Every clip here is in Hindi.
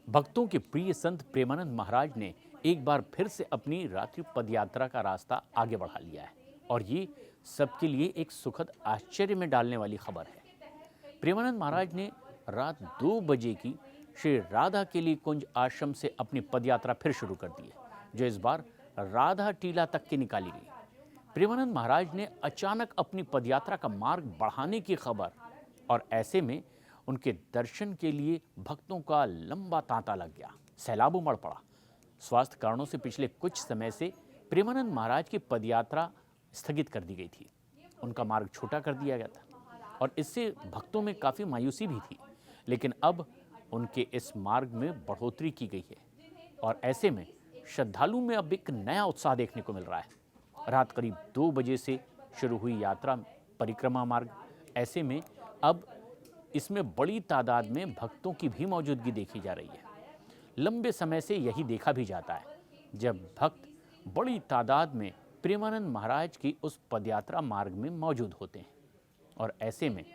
भक्तों के प्रिय संत प्रेमानंद महाराज ने एक बार फिर से अपनी रात्रि पदयात्रा का रास्ता आगे बढ़ा लिया है और ये सबके लिए एक सुखद आश्चर्य में डालने वाली खबर है। प्रेमानंद महाराज ने रात 2 बजे की श्री राधा केली कुंज आश्रम से अपनी पदयात्रा फिर शुरू कर दी है, जो इस बार राधा टीला तक की निकाली गई। प्रेमानंद महाराज ने अचानक अपनी पदयात्रा का मार्ग बढ़ाने की खबर और ऐसे में उनके दर्शन के लिए भक्तों का लंबा तांता लग गया, सैलाब उमड़ पड़ा। स्वास्थ्य कारणों से पिछले कुछ समय से प्रेमानंद महाराज की पदयात्रा स्थगित कर दी गई थी। उनका मार्ग छोटा कर दिया गया था और इससे भक्तों में काफ़ी मायूसी भी थी, लेकिन अब उनके इस मार्ग में बढ़ोतरी की गई है और ऐसे में श्रद्धालु में अब एक नया उत्साह देखने को मिल रहा है। रात करीब 2 बजे से शुरू हुई यात्रा परिक्रमा मार्ग, ऐसे में अब इसमें बड़ी तादाद में भक्तों की भी मौजूदगी देखी जा रही है। लंबे समय से यही देखा भी जाता है जब भक्त बड़ी तादाद में प्रेमानंद महाराज की उस पदयात्रा मार्ग में मौजूद होते हैं। और ऐसे में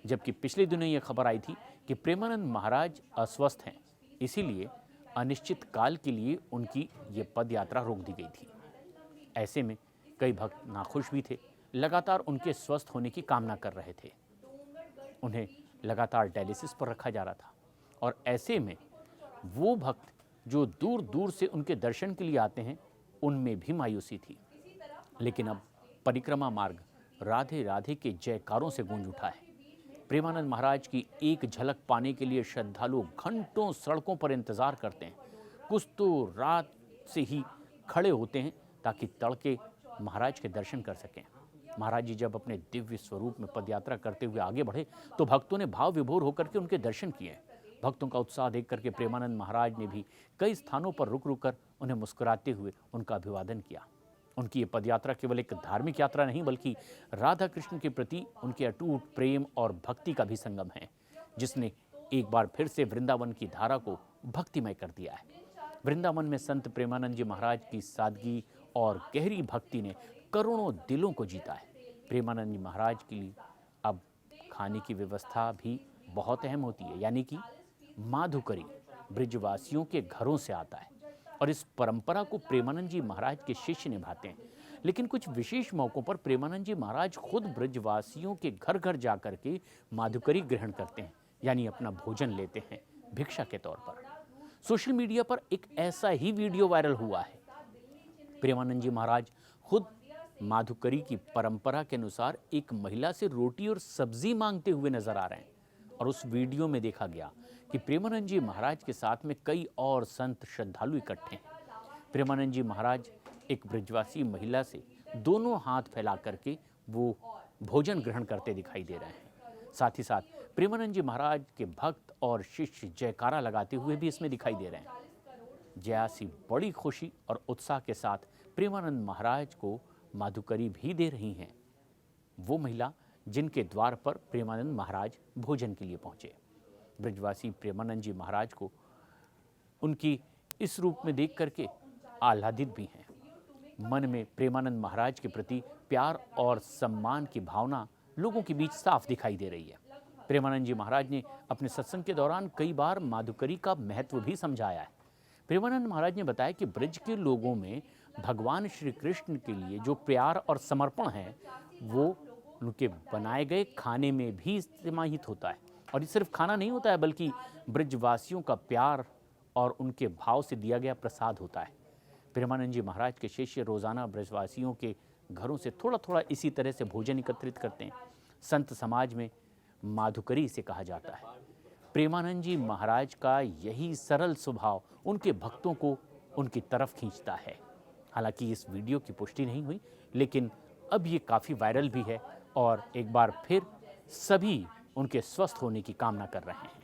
जबकि पिछले दिनों ये खबर आई थी कि प्रेमानंद महाराज अस्वस्थ हैं, इसीलिए अनिश्चित काल के लिए उनकी ये पदयात्रा रोक दी गई थी। ऐसे में कई भक्त नाखुश भी थे, लगातार उनके स्वस्थ होने की कामना कर रहे थे। उन्हें लगातार डायलिसिस पर रखा जा रहा था और ऐसे में वो भक्त जो दूर दूर से उनके दर्शन के लिए आते हैं, उनमें भी मायूसी थी। लेकिन अब परिक्रमा मार्ग राधे राधे के जयकारों से गूंज उठा है। प्रेमानंद महाराज की एक झलक पाने के लिए श्रद्धालु घंटों सड़कों पर इंतजार करते हैं। कुछ तो रात से ही खड़े होते हैं ताकि तड़के महाराज के दर्शन कर सकें। महाराज जी जब अपने दिव्य स्वरूप में पदयात्रा करते हुए आगे बढ़े तो भक्तों ने भाव विभोर होकर के उनके दर्शन किए। भक्तों का उत्साह देख करके प्रेमानंद महाराज ने भी कई स्थानों पर रुक रुक कर उन्हें मुस्कुराते हुए उनका अभिवादन किया। उनकी ये पदयात्रा केवल एक धार्मिक यात्रा नहीं, बल्कि राधा कृष्ण के प्रति उनके अटूट प्रेम और भक्ति का भी संगम है, जिसने एक बार फिर से वृंदावन की धारा को भक्तिमय कर दिया है। वृंदावन में संत प्रेमानंद जी महाराज की सादगी और गहरी भक्ति ने करोड़ों दिलों को जीता है। प्रेमानंद जी महाराज के लिए अब खाने की व्यवस्था भी बहुत अहम होती है, यानी कि माधुकरी ब्रिजवासियों के घरों से आता है और इस परंपरा को प्रेमानंद जी महाराज के शिष्य निभाते हैं। लेकिन कुछ विशेष मौक़ों पर प्रेमानंद जी महाराज खुद ब्रजवासियों के घर घर जाकर के माधुकरी ग्रहण करते हैं, यानी अपना भोजन लेते हैं भिक्षा के तौर पर। सोशल मीडिया पर एक ऐसा ही वीडियो वायरल हुआ है। प्रेमानंद जी महाराज खुद माधुकरी की परंपरा के अनुसार एक महिला से रोटी और सब्जी मांगते हुए नजर आ रहे हैं और उस वीडियो में देखा गया कि प्रेमानंद जी महाराज के साथ में कई और संत श्रद्धालु इकट्ठे हैं। प्रेमानंद जी महाराज एक ब्रजवासी महिला से दोनों हाथ फैला करके वो भोजन ग्रहण करते दिखाई दे रहे हैं। साथ ही साथ प्रेमानंद जी महाराज के भक्त और शिष्य जयकारा लगाते हुए भी इसमें दिखाई दे रहे हैं। जयासी बड़ी खुशी और उत्साह के साथ प्रेमानंद महाराज को माधुकरी भी दे रही हैं, वो महिला जिनके द्वार पर प्रेमानंद महाराज भोजन के लिए पहुंचे। ब्रजवासी प्रेमानंद जी महाराज को उनकी इस रूप में देख करके आह्लादित भी हैं। मन में प्रेमानंद महाराज के प्रति प्यार और सम्मान की भावना लोगों के बीच साफ दिखाई दे रही है। प्रेमानंद जी महाराज ने अपने सत्संग के दौरान कई बार माधुकरी का महत्व भी समझाया है। प्रेमानंद महाराज ने बताया कि ब्रज के लोगों में भगवान श्री कृष्ण के लिए जो प्यार और समर्पण है, वो उनके बनाए गए खाने में भी समाहित होता है। और ये सिर्फ खाना नहीं होता है, बल्कि ब्रजवासियों का प्यार और उनके भाव से दिया गया प्रसाद होता है। प्रेमानंद जी महाराज के शिष्य रोज़ाना ब्रजवासियों के घरों से थोड़ा थोड़ा इसी तरह से भोजन एकत्रित करते हैं। संत समाज में माधुकरी से कहा जाता है। प्रेमानंद जी महाराज का यही सरल स्वभाव उनके भक्तों को उनकी तरफ खींचता है। हालांकि इस वीडियो की पुष्टि नहीं हुई, लेकिन अब ये काफ़ी वायरल भी है और एक बार फिर सभी उनके स्वस्थ होने की कामना कर रहे हैं।